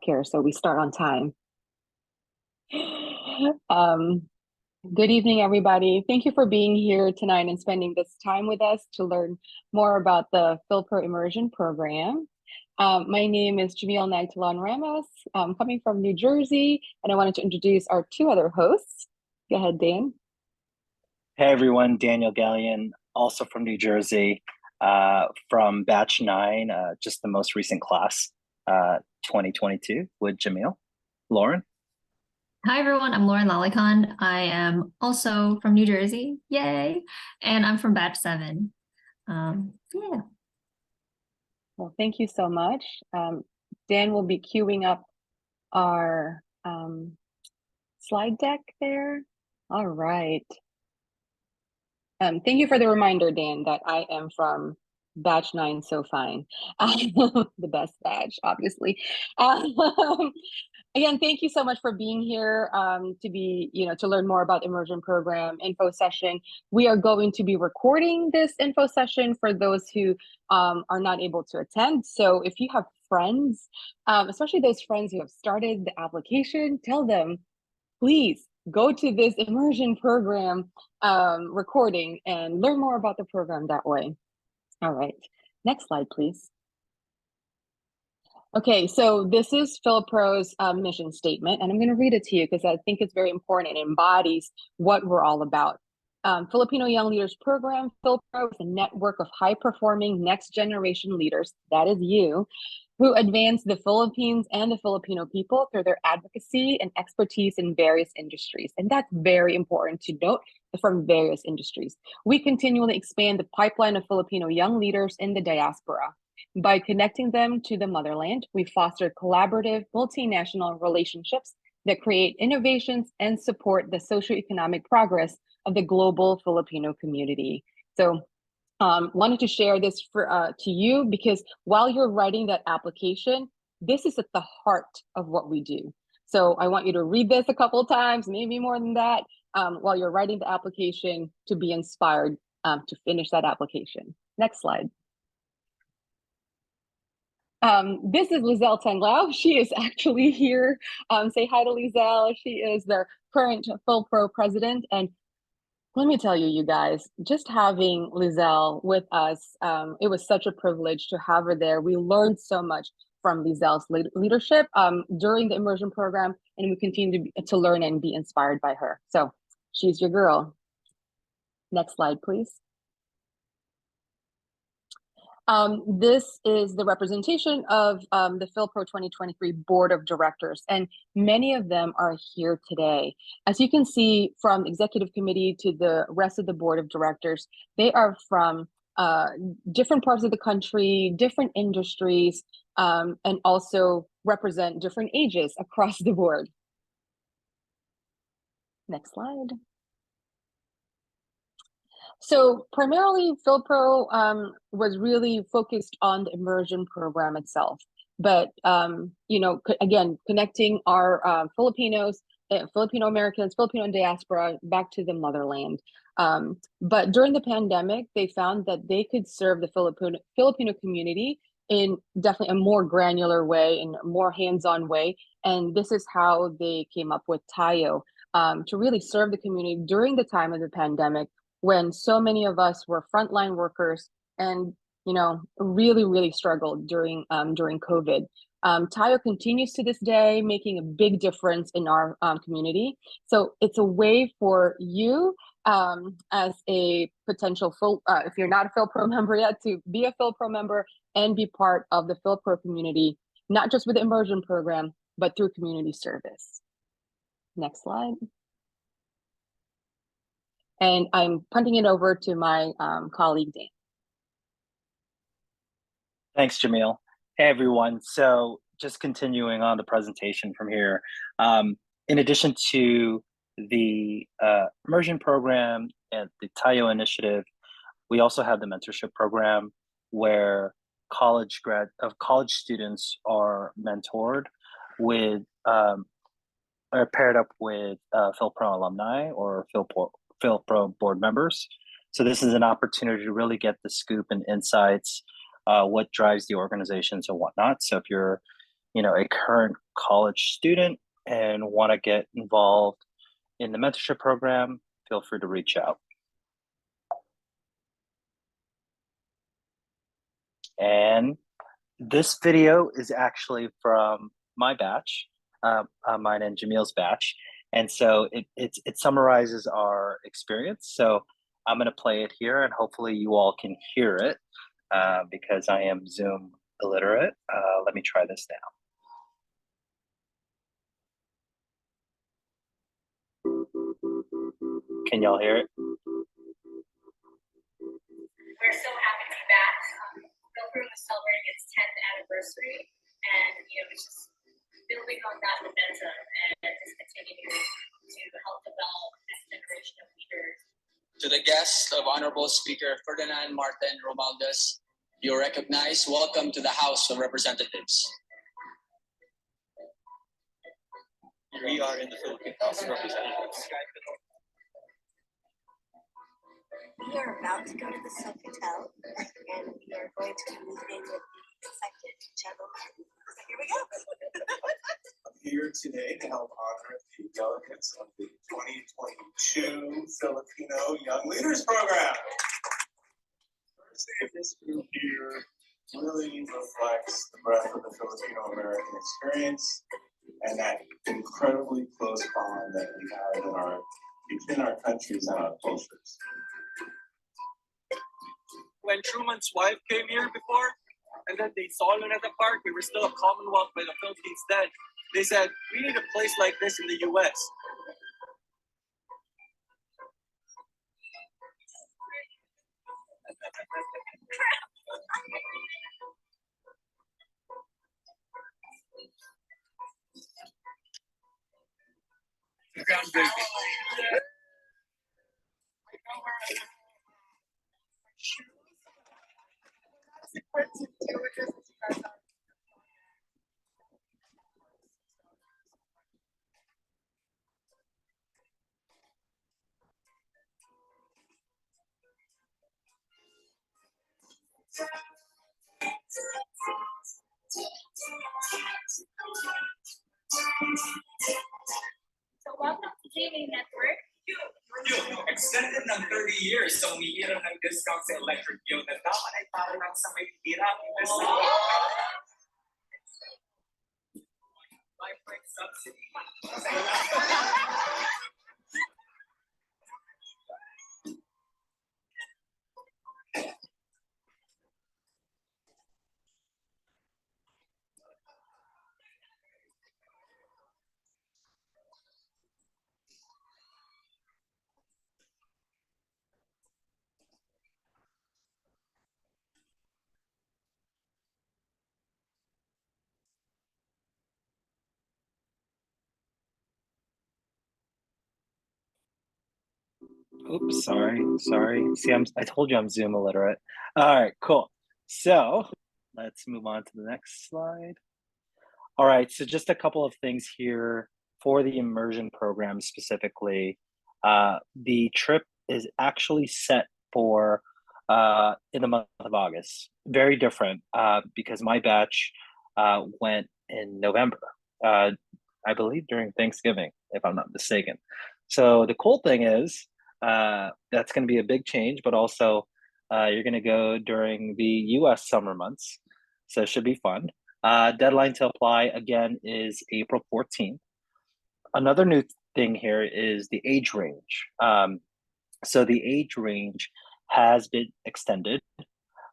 healthcare, so we start on time. Um, Good evening, everybody. Thank you for being here tonight and spending this time with us to learn more about the PhilPro Immersion program. My name is Jamil Nagtalon Ramos. I'm coming from New Jersey, and I wanted to introduce our two other hosts. Go ahead, Dan. Hey everyone, Daniel Gallion, also from New Jersey, from Batch 9, just the most recent class, 2022 with Jamil. Lauren? Hi everyone, I'm Lauren Lalikhan. I am also from New Jersey, yay! And I'm from Batch 7. Yeah. Well, thank you so much. Dan will be queuing up our slide deck there. All right. Thank you for the reminder, Dan, that I am from Batch 9, so fine. The best batch, obviously. Again, thank you so much for being here to learn more about Immersion Program info session. We are going to be recording this info session for those who are not able to attend. So if you have friends, especially those friends who have started the application, tell them, please go to this Immersion Program recording and learn more about the program that way. All right, next slide, please. Okay, so this is PhilPro's mission statement, and I'm going to read it to you because I think it's very important. It embodies what we're all about. Filipino Young Leaders Program, PhilPro, is a network of high-performing next-generation leaders, that is you, who advance the Philippines and the Filipino people through their advocacy and expertise in various industries. And that's very important to note, from various industries. We continually expand the pipeline of Filipino young leaders in the diaspora. By connecting them to the motherland, we foster collaborative multinational relationships that create innovations and support the socioeconomic progress of the global Filipino community. So wanted to share this to you because while you're writing that application, this is at the heart of what we do. So I want you to read this a couple of times, maybe more than that, while you're writing the application to be inspired to finish that application. Next slide. This is Lizelle Tanglao. She is actually here. Say hi to Lizelle. She is the current PhilPro president. And let me tell you, you guys, just having Lizelle with us, it was such a privilege to have her there. We learned so much from Lizelle's leadership during the immersion program, and we continue to learn and be inspired by her. So she's your girl. Next slide, please. This is the representation of the PhilPro 2023 Board of Directors, and many of them are here today. As you can see from the Executive Committee to the rest of the Board of Directors, they are from different parts of the country, different industries, and also represent different ages across the board. Next slide. So primarily, PhilPro was really focused on the immersion program itself. But, again, connecting our Filipinos, Filipino Americans, Filipino diaspora back to the motherland. But during the pandemic, they found that they could serve the Filipino community in definitely a more granular way, in a more hands-on way. And this is how they came up with Tayo to really serve the community during the time of the pandemic, when so many of us were frontline workers and really struggled during COVID. Tayo continues to this day, making a big difference in our community. So it's a way for you as a potential if you're not a PhilPro member yet, to be a PhilPro member and be part of the PhilPro community, not just with the immersion program, but through community service. Next slide. And I'm punting it over to my colleague, Dan. Thanks, Jamil. Hey, everyone. So just continuing on the presentation from here, in addition to the immersion program and the Tayo initiative, we also have the mentorship program where college students are mentored with, are paired up with PhilPro alumni or PhilPro board members. So this is an opportunity to really get the scoop and insights, what drives the organizations and whatnot. So if you're a current college student and want to get involved in the mentorship program, feel free to reach out. And this video is actually from my batch, mine and Jamil's batch. And so it summarizes our experience. So I'm going to play it here and hopefully you all can hear it because I am Zoom illiterate. Let me try this now. Can y'all hear it? We're so happy to be back. Philpro is celebrating its 10th anniversary, and it's just building on that momentum and just continuing to help develop this generation of leaders. To the guests of Honorable Speaker Ferdinand Martin Romualdez, you're recognized. Welcome to the House of Representatives. We are in the Philippine House of Representatives. We are about to go to the Sofitel, and we are going to be meeting with the elected gentleman. So here we go. I'm here today to help honor the delegates of the 2022 Filipino Young Leaders Program. This group here really reflects the breadth of the Filipino American experience and that incredibly close bond that we have between our countries and our cultures. When Truman's wife came here before, and then they saw Luneta Park, we were still a Commonwealth by the Philippines then. They said, we need a place like this in the U.S. So welcome to TV Network. Extended ng 30 years, so umiiral ng discount sa electric bill na dapat ay para lang sa may hirap. My friend subsidy. Oops, sorry. See, I told you I'm Zoom illiterate. All right, cool. So let's move on to the next slide. All right, so just a couple of things here for the immersion program specifically. The trip is actually set for in the month of August. Very different because my batch went in November, I believe during Thanksgiving, if I'm not mistaken. So the cool thing is that's going to be a big change, but also you're going to go during the US summer months. So it should be fun. Deadline to apply again is April 14th. Another new thing here is the age range. So the age range has been extended.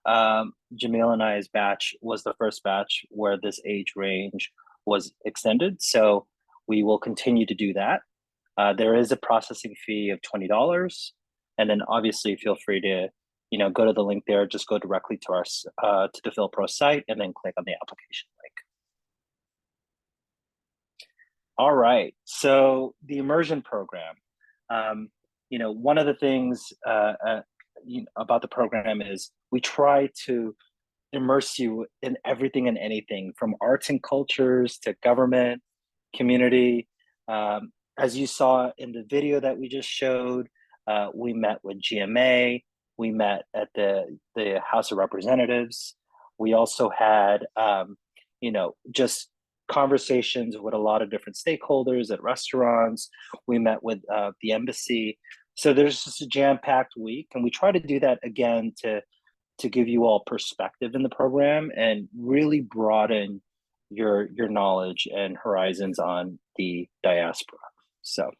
Jamil and I's batch was the first batch where this age range was extended. So we will continue to do that. There is a processing fee of $20. And then obviously feel free to go to the link there, just go directly to our to the Philpro site and then click on the application link. All right, so the immersion program. One of the things about the program is we try to immerse you in everything and anything from arts and cultures to government, community. As you saw in the video that we just showed, we met with GMA, we met at the House of Representatives. We also had, just conversations with a lot of different stakeholders at restaurants. We met with the embassy. So there's just a jam-packed week, and we try to do that again to give you all perspective in the program and really broaden your knowledge and horizons on the diaspora. So,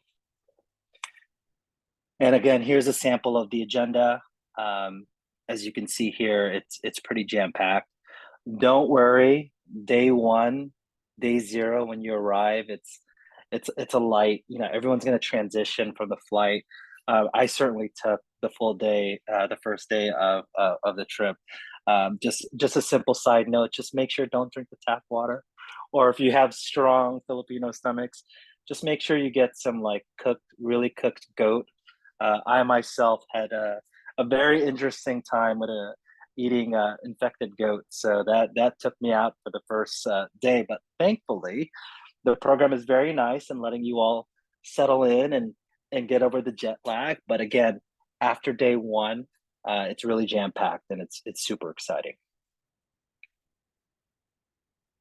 and again, here's a sample of the agenda. As you can see here, it's pretty jam-packed. Don't worry, day 1, day 0, when you arrive, it's a light, everyone's going to transition from the flight. I certainly took the full day, the first day of the trip. Just a simple side note, just make sure don't drink the tap water, or if you have strong Filipino stomachs, just make sure you get some like really cooked goat. I myself had a very interesting time with eating infected goat, so that took me out for the first day. But thankfully, the program is very nice and letting you all settle in and get over the jet lag. But again, after day 1, it's really jam-packed and it's super exciting.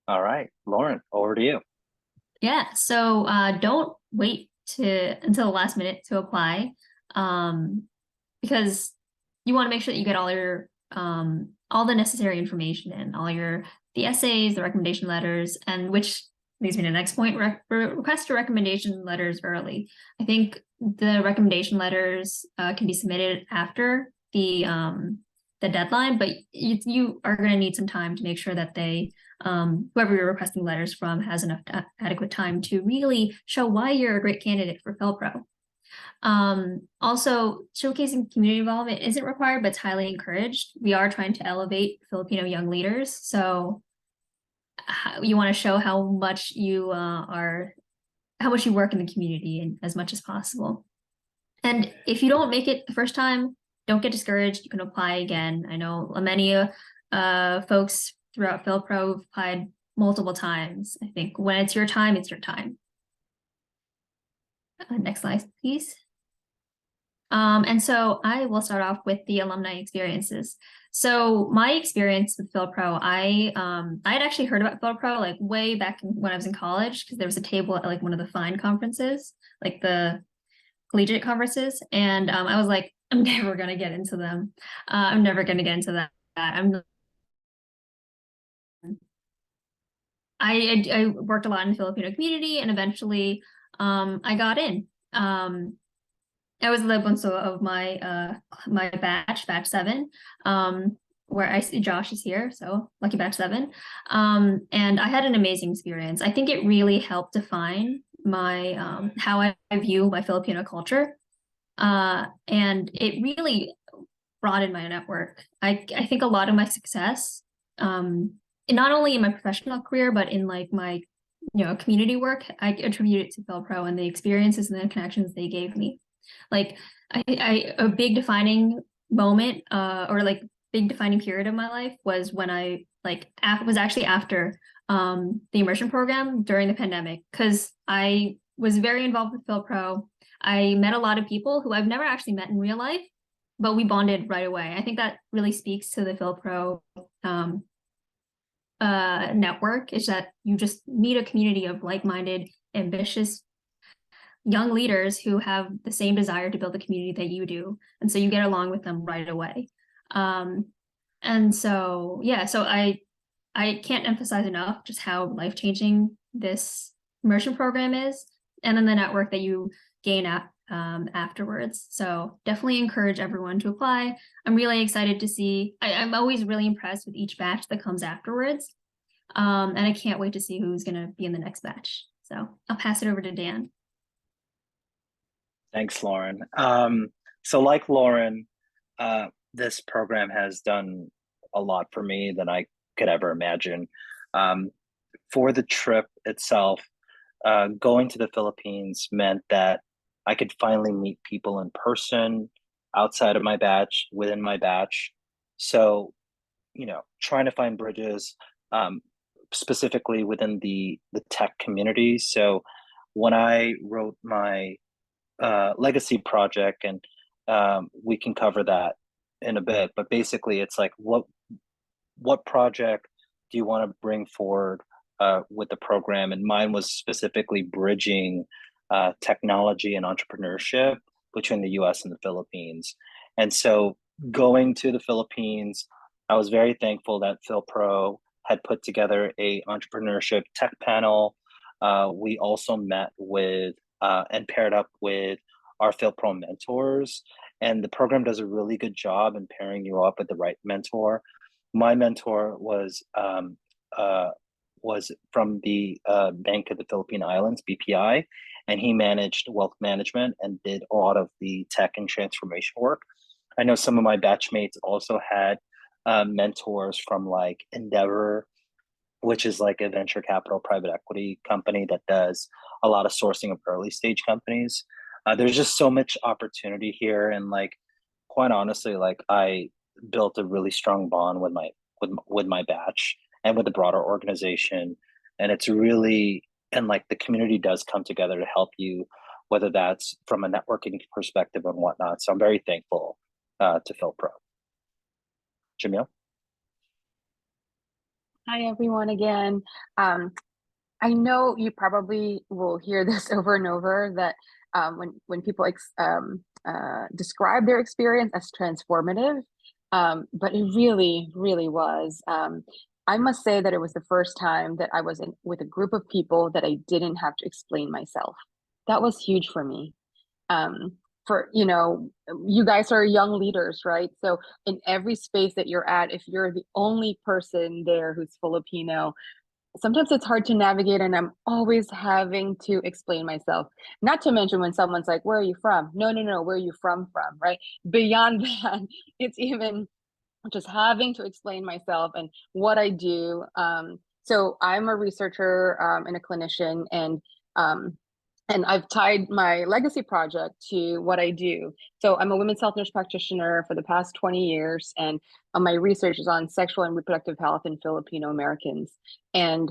All right, Lauren, over to you. Yeah, so don't wait until the last minute to apply, because you want to make sure that you get all the necessary information and the essays, the recommendation letters, and which leads me to the next point, request your recommendation letters early. I think the recommendation letters can be submitted after the deadline, but you are going to need some time to make sure that whoever you're requesting letters from has enough adequate time to really show why you're a great candidate for PhilPro. Also, showcasing community involvement isn't required, but it's highly encouraged. We are trying to elevate Filipino young leaders, so you want to show how much you work in the community and as much as possible. And if you don't make it the first time, don't get discouraged. You can apply again. I know many folks throughout PhilPro have applied multiple times. I think when it's your time, it's your time. Next slide, please. And so I will start off with the alumni experiences. So my experience with PhilPro, I had actually heard about PhilPro like way back when I was in college, because there was a table at like one of the fine conferences, like the collegiate conferences, and I was like, I'm never gonna get into them. I'm never gonna get into that. I worked a lot in the Filipino community, and eventually I got in. I was the bunso of my batch 7, where I see Josh is here, so lucky batch 7. And I had an amazing experience. I think it really helped define my how I view my Filipino culture, and it really broadened my network. I think a lot of my success, not only in my professional career, but in like my community work, I attribute it to PhilPro and the experiences and the connections they gave me. Like a big defining moment, or like big defining period of my life was when I was actually after the immersion program during the pandemic, because I was very involved with PhilPro. I met a lot of people who I've never actually met in real life, but we bonded right away. I think that really speaks to the PhilPro network, is that you just meet a community of like-minded, ambitious young leaders who have the same desire to build the community that you do, and so you get along with them right away. And so yeah, so I can't emphasize enough just how life-changing this immersion program is, and then the network that you gain afterwards. So definitely encourage everyone to apply. I'm really excited to see. I'm always really impressed with each batch that comes afterwards, and I can't wait to see who's going to be in the next batch. So I'll pass it over to Dan. Thanks, Lauren. So like Lauren, this program has done a lot for me than I could ever imagine. For the trip itself, going to the Philippines meant that I could finally meet people in person, outside of my batch, within my batch. So, trying to find bridges, specifically within the tech community. So when I wrote my legacy project, and we can cover that in a bit, but basically it's like what project do you want to bring forward with the program, and mine was specifically bridging technology and entrepreneurship between the U.S. and the Philippines. And so going to the Philippines, I was very thankful that PhilPro had put together a entrepreneurship tech panel. We also met with and paired up with our PhilPro mentors, and the program does a really good job in pairing you up with the right mentor. My mentor was from the Bank of the Philippine Islands, BPI, and he managed wealth management and did a lot of the tech and transformation work. I know some of my batchmates also had mentors from like Endeavor, which is like a venture capital private equity company that does a lot of sourcing of early stage companies. There's just so much opportunity here, and like quite honestly, like I built a really strong bond with my batch and with the broader organization, and it's really, and like the community does come together to help you, whether that's from a networking perspective and whatnot. So I'm very thankful to PhilPro. Jamil? Hi, everyone, again. I know you probably will hear this over and over, that when people describe their experience as transformative, but it really, really was. I must say that it was the first time that I was with a group of people that I didn't have to explain myself. That was huge for me. You guys are young leaders, right? So in every space that you're at, if you're the only person there who's Filipino, sometimes it's hard to navigate, and I'm always having to explain myself. Not to mention when someone's like, where are you from? No, where are you from, right? Beyond that, it's even just having to explain myself and what I do. So I'm a researcher and a clinician, and I've tied my legacy project to what I do. So I'm a women's health nurse practitioner for the past 20 years, and my research is on sexual and reproductive health in Filipino Americans. And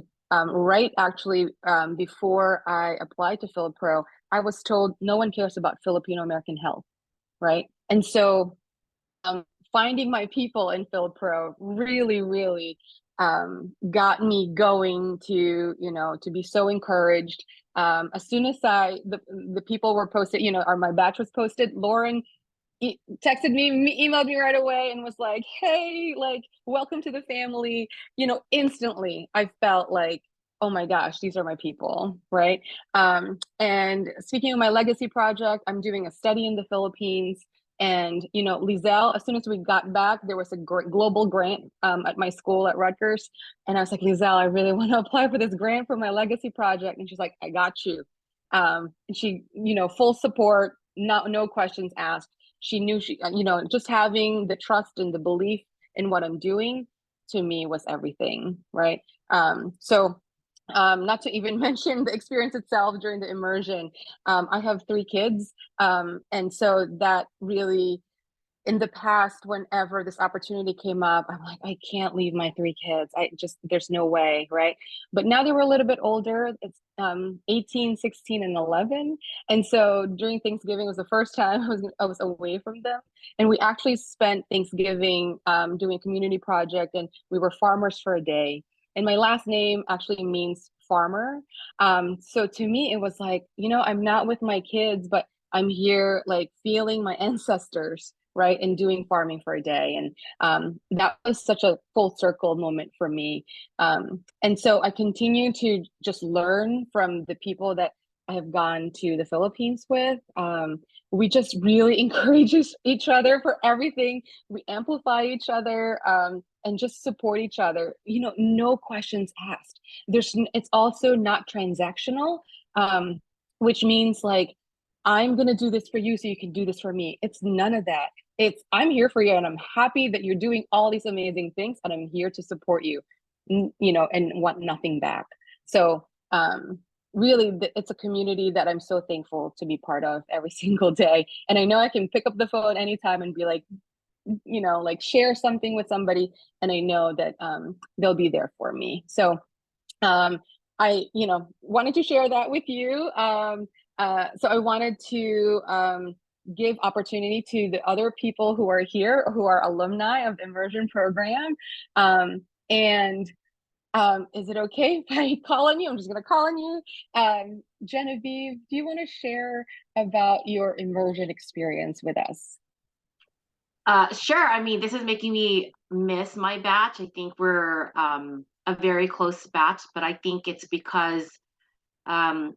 before I applied to PhilPro, I was told no one cares about Filipino American health, right? And so finding my people in PhilPro really, really got me going to be so encouraged. As soon as the people were posted, or my batch was posted, Lauren texted me, emailed me right away, and was like, hey, like, welcome to the family. Instantly I felt like, oh my gosh, these are my people, right? And speaking of my legacy project, I'm doing a study in the Philippines. And Lizelle, as soon as we got back, there was a global grant at my school at Rutgers, and I was like, Lizelle, I really want to apply for this grant for my legacy project. And she's like, I got you. And she, full support, no questions asked. She knew just having the trust and the belief in what I'm doing, to me, was everything, right? So not to even mention the experience itself during the immersion. I have 3 kids, and so that really, in the past, whenever this opportunity came up, I'm like, I can't leave my 3 kids. There's no way, right? But now they were a little bit older. It's 18, 16, and 11. And so during Thanksgiving was the first time I was away from them. And we actually spent Thanksgiving doing a community project, and we were farmers for a day. And my last name actually means farmer. So to me, it was like, I'm not with my kids, but I'm here like feeling my ancestors, right? And doing farming for a day. And that was such a full circle moment for me. And so I continue to just learn from the people that I have gone to the Philippines with. We just really encourage each other for everything. We amplify each other and just support each other. No questions asked. It's also not transactional, which means like, I'm going to do this for you so you can do this for me. It's none of that. I'm here for you, and I'm happy that you're doing all these amazing things, and I'm here to support you, and want nothing back. So really, it's a community that I'm so thankful to be part of every single day. And I know I can pick up the phone anytime and be like, like share something with somebody, and I know that they'll be there for me. So I wanted to share that with you. So I wanted to give opportunity to the other people who are here, who are alumni of the Immersion program. And Is it okay if I call on you? I'm just going to call on you. Genevieve, do you want to share about your immersion experience with us? Sure. I mean, this is making me miss my batch. I think we're a very close batch, but I think it's because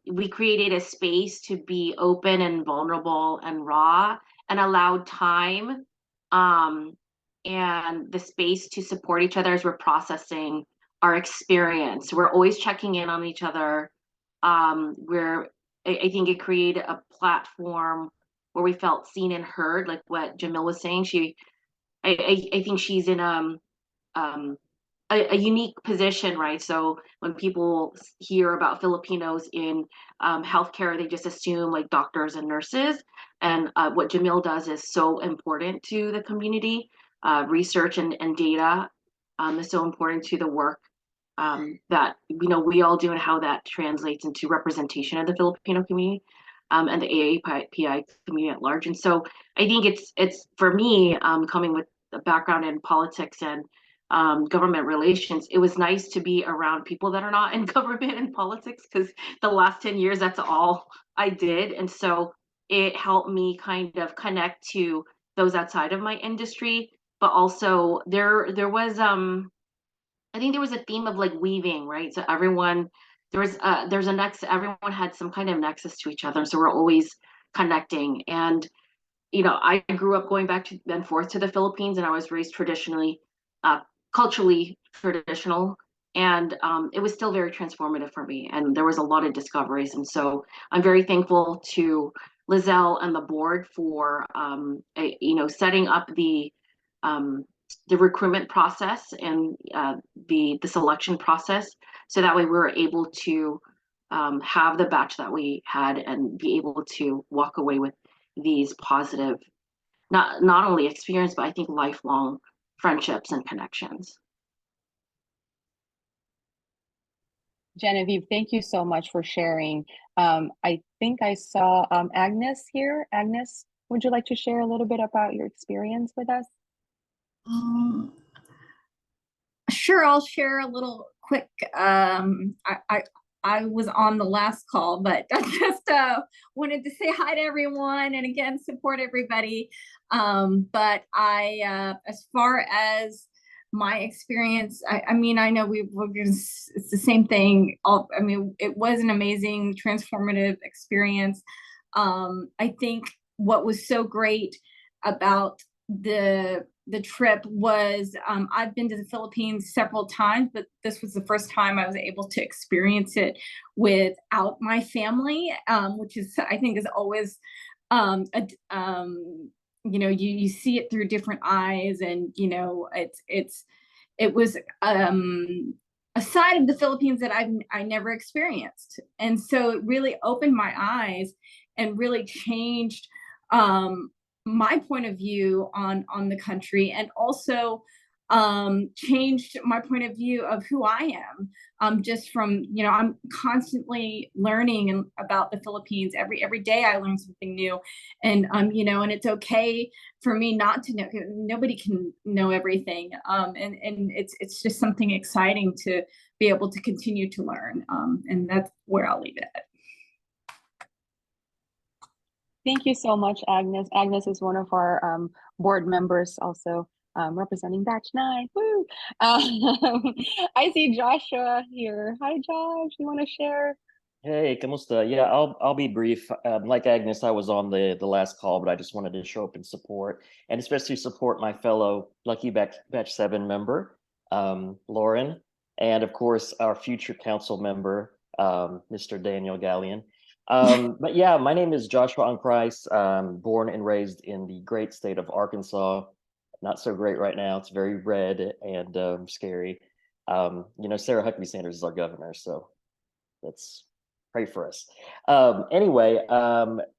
we created a space to be open and vulnerable and raw and allowed time um, and the space to support each other as we're processing our experience. We're always checking in on each other. I think it created a platform where we felt seen and heard, like what Jamil was saying. I think she's in um, a unique position, right? So when people hear about Filipinos in healthcare, they just assume like doctors and nurses. And what Jamil does is so important to the community. Research and data is so important to the work that we all do and how that translates into representation of the Filipino community and the AAPI community at large. And so I think it's for me coming with a background in politics and government relations, it was nice to be around people that are not in government and politics because the last 10 years, that's all I did. And so it helped me kind of connect to those outside of my industry. But also there was I think there was a theme of like weaving, right? So everyone there's a nexus, everyone had some kind of nexus to each other. So we're always connecting. And I grew up going back to and forth to the Philippines, and I was raised traditionally, culturally traditional, and it was still very transformative for me. And there was a lot of discoveries, and so I'm very thankful to Lizelle and the board for setting up the recruitment process and the selection process, so that way we were able to have the batch that we had and be able to walk away with these positive, not only experience, but I think lifelong friendships and connections. Genevieve, thank you so much for sharing. I think I saw Agnes here. Agnes, would you like to share a little bit about your experience with us? Sure, I'll share a little quick. I was on the last call, but I just wanted to say hi to everyone and again support everybody. But as far as my experience, I mean, I know it's the same thing. I mean, it was an amazing, transformative experience. I think what was so great about the trip was I've been to the Philippines several times, but this was the first time I was able to experience it without my family, which is, I think, is always you see it through different eyes, and it was a side of the Philippines that I never experienced, and so it really opened my eyes and really changed my point of view on the country, and also changed my point of view of who I am. Just from I'm constantly learning about the Philippines. Every day I learn something new, and and it's okay for me not to know. Nobody can know everything, and it's just something exciting to be able to continue to learn, and that's where I'll leave it at. Thank you so much, Agnes. Agnes is one of our board members, also representing Batch 9. Woo! I see Joshua here. Hi, Josh. You want to share? Hey, kamusta? Yeah, I'll be brief. Like Agnes, I was on the last call, but I just wanted to show up and support, and especially support my fellow Lucky Batch 7 member, Lauren, and of course our future council member, Mr. Daniel Gallion. But yeah, my name is Joshua Ankreis. Born and raised in the great state of Arkansas. Not so great right now. It's very red and scary. Sarah Huckabee Sanders is our governor, so let's pray for us. Anyway,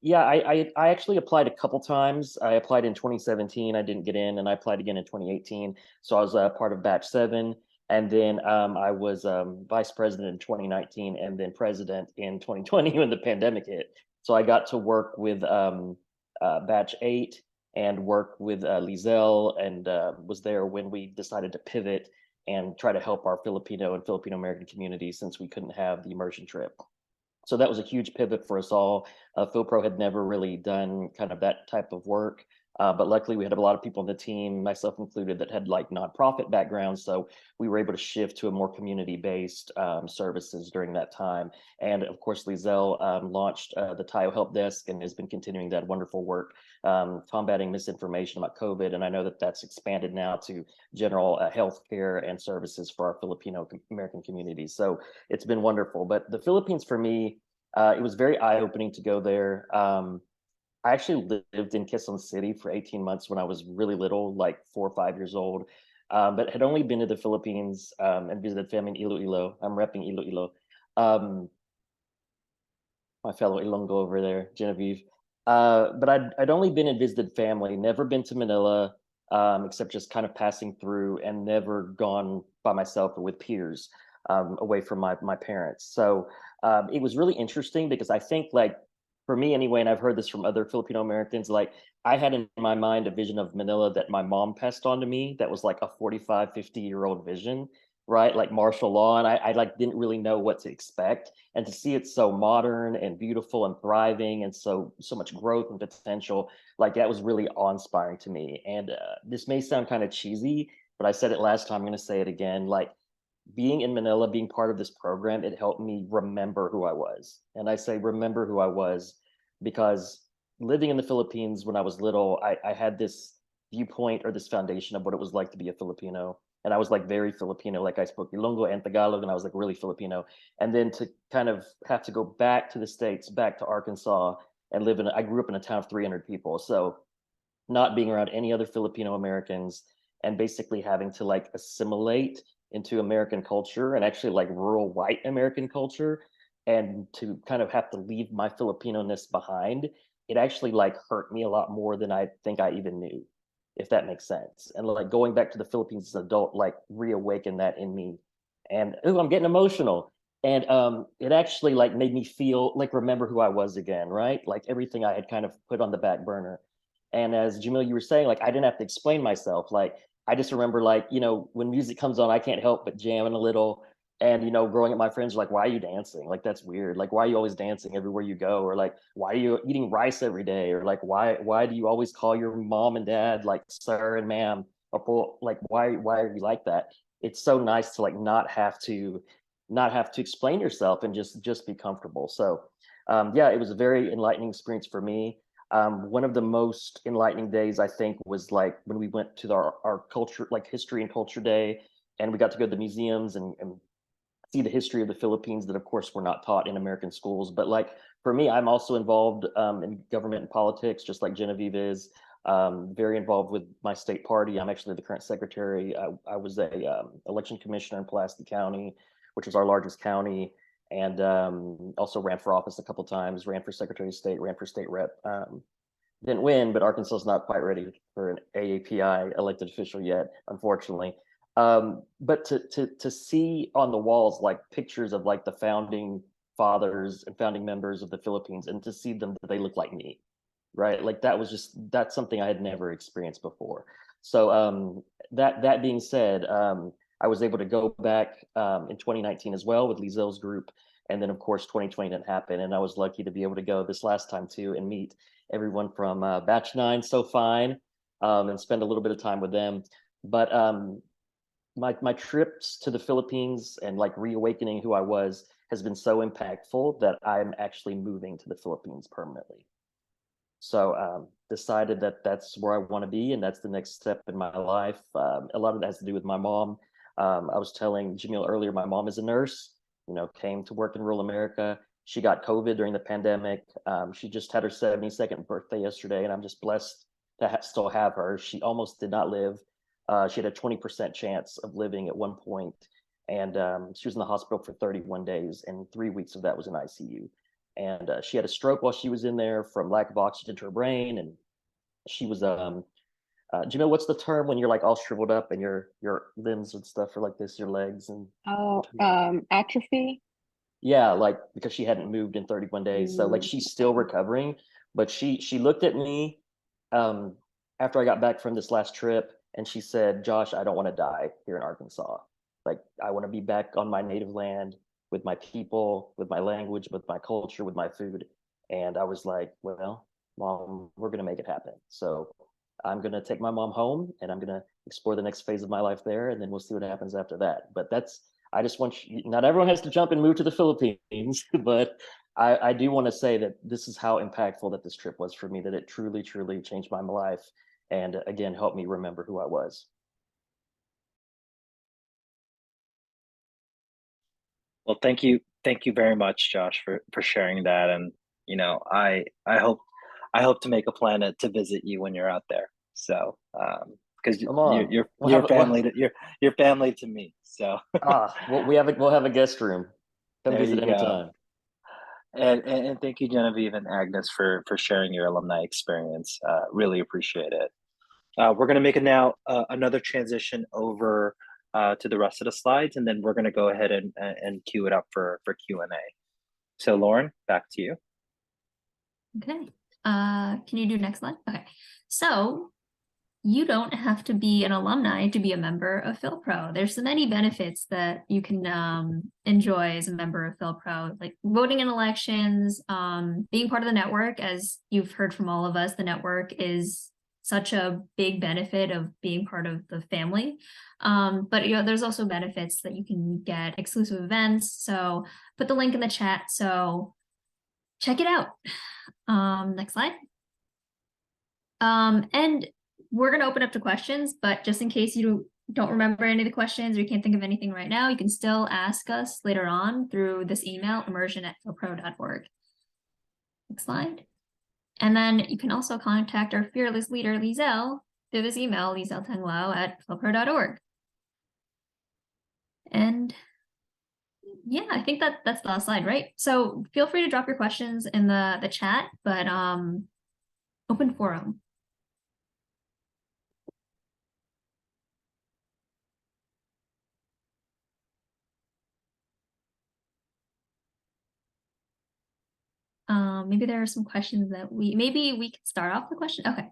yeah, I actually applied a couple times. I applied in 2017. I didn't get in, and I applied again in 2018. So I was part of Batch 7. And then I was vice president in 2019 and then president in 2020 when the pandemic hit. So I got to work with Batch 8 and work with Lizelle, and was there when we decided to pivot and try to help our Filipino and Filipino American community since we couldn't have the immersion trip. So that was a huge pivot for us all. PhilPro had never really done kind of that type of work. But luckily we had a lot of people on the team, myself included, that had like nonprofit backgrounds. So we were able to shift to a more community-based services during that time. And of course, Lizelle launched the Tayo Help Desk and has been continuing that wonderful work, combating misinformation about COVID. And I know that that's expanded now to general healthcare and services for our Filipino American community. So it's been wonderful. But the Philippines for me, it was very eye-opening to go there. I actually lived in Quezon City for 18 months when I was really little, like 4 or 5 years old, but had only been to the Philippines and visited family in Iloilo. I'm repping Iloilo. My fellow Ilonggo over there, Genevieve. But I'd only been and visited family, never been to Manila, except just kind of passing through, and never gone by myself or with peers away from my parents. So it was really interesting because I think, like, for me anyway, and I've heard this from other Filipino Americans, like I had in my mind a vision of Manila that my mom passed on to me that was like a 45, 50-year-old vision, right? Like martial law. And I like didn't really know what to expect. And to see it so modern and beautiful and thriving and so much growth and potential, like that was really awe-inspiring to me. And this may sound kind of cheesy, but I said it last time, I'm going to say it again. Like, being in Manila, being part of this program, it helped me remember who I was. And I say remember who I was because living in the Philippines when I was little, I had this viewpoint or this foundation of what it was like to be a Filipino. And I was like very Filipino, like I spoke Ilonggo and Tagalog, and I was like really Filipino. And then to kind of have to go back to the States, back to Arkansas, and I grew up in a town of 300 people. So not being around any other Filipino Americans and basically having to like assimilate into American culture and actually like rural white American culture, and to kind of have to leave my Filipino-ness behind, it actually like hurt me a lot more than I think I even knew, if that makes sense. And like going back to the Philippines as an adult, like reawakened that in me. And ooh, I'm getting emotional. And it actually like made me feel like remember who I was again, right? Like everything I had kind of put on the back burner. And as Jamil, you were saying, like I didn't have to explain myself. Like I just remember, like, you know, when music comes on, I can't help but jamming a little. And, you know, growing up, my friends were like, why are you dancing? Like, that's weird. Like, why are you always dancing everywhere you go? Or like, why are you eating rice every day? Or like, why do you always call your mom and dad like sir and ma'am? Or like, why are you like that? It's so nice to like not have to explain yourself and just be comfortable. So yeah, it was a very enlightening experience for me. One of the most enlightening days, I think, was like when we went to our culture, like history and culture day, and we got to go to the museums and see the history of the Philippines that, of course, were not taught in American schools. But like for me, I'm also involved in government and politics, just like Genevieve is. Very involved with my state party. I'm actually the current secretary. I was a election commissioner in Pulaski County, which is our largest county, and also ran for office a couple times. Ran for Secretary of State. Ran for state rep. Didn't win, but Arkansas is not quite ready for an AAPI elected official yet, unfortunately. But to see on the walls like pictures of like the founding fathers and founding members of the Philippines, and to see them, they look like me, right? Like that's something I had never experienced before. So that being said, I was able to go back in 2019 as well with Lizelle's group, and then of course 2020 didn't happen, and I was lucky to be able to go this last time too and meet everyone from Batch 9 so fine, and spend a little bit of time with them. But my trips to the Philippines and like reawakening who I was has been so impactful that I'm actually moving to the Philippines permanently. So decided that that's where I want to be, and that's the next step in my life. A lot of that has to do with my mom. I was telling Jamil earlier, my mom is a nurse, you know, came to work in rural America. She got COVID during the pandemic. She just had her 72nd birthday yesterday, and I'm just blessed to still have her. She almost did not live. She had a 20% chance of living at one point, and she was in the hospital for 31 days, and 3 weeks of that was in ICU. And she had a stroke while she was in there from lack of oxygen to her brain, and she was do you know what's the term when you're like all shriveled up and your limbs and stuff are like this, your legs and atrophy? Yeah, like because she hadn't moved in 31 days. So like she's still recovering, but she looked at me after I got back from this last trip, and she said, "Josh, I don't want to die here in Arkansas." Like, I want to be back on my native land with my people, with my language, with my culture, with my food. And I was like, well, Mom, we're going to make it happen. So I'm going to take my mom home and I'm going to explore the next phase of my life there. And then we'll see what happens after that. But I just want you, not everyone has to jump and move to the Philippines, but I do want to say that this is how impactful that this trip was for me, that it truly, truly changed my life. And again, helped me remember who I was. Well, thank you very much, Josh, for sharing that. And I hope to make a plan to visit you when you're out there. So, because Come on, you're family to you're family to me. So well, we'll have a guest room. Come there visit you go. anytime. And thank you, Genevieve and Agnes, for sharing your alumni experience. Really appreciate it. We're going to make another transition over to the rest of the slides, and then we're going to go ahead and queue it up for Q&A. So Lauren, back to you. Okay. Can you do next slide? Okay. So you don't have to be an alumni to be a member of PhilPro. There's so many benefits that you can enjoy as a member of PhilPro, like voting in elections, being part of the network. As you've heard from all of us, the network is such a big benefit of being part of the family. But there's also benefits that you can get, exclusive events. So put the link in the chat. So check it out. Next slide. And we're going to open up to questions, but just in case you don't remember any of the questions or you can't think of anything right now, you can still ask us later on through this email, immersion@philpro.org. Next slide. And then you can also contact our fearless leader, Lizelle, through this email, lizeltenglao@philpro.org. And yeah, I think that's the last slide, right? So feel free to drop your questions in the chat, but open forum. Maybe there are some questions that maybe we could start off the question. Okay,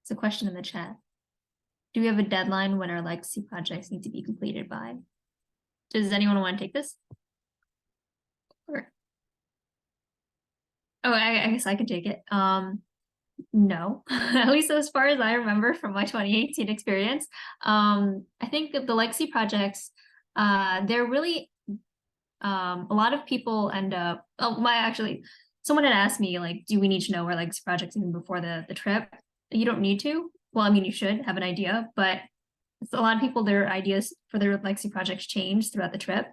it's a question in the chat. Do we have a deadline when our legacy projects need to be completed by? Does anyone want to take this? Or, I guess I could take it. No, at least as far as I remember from my 2018 experience. I think the legacy projects, they're really, a lot of people end up, someone had asked me, like, do we need to know our legacy projects even before the trip? You don't need to. Well, I mean, you should have an idea, but a lot of people, their ideas for their legacy projects change throughout the trip.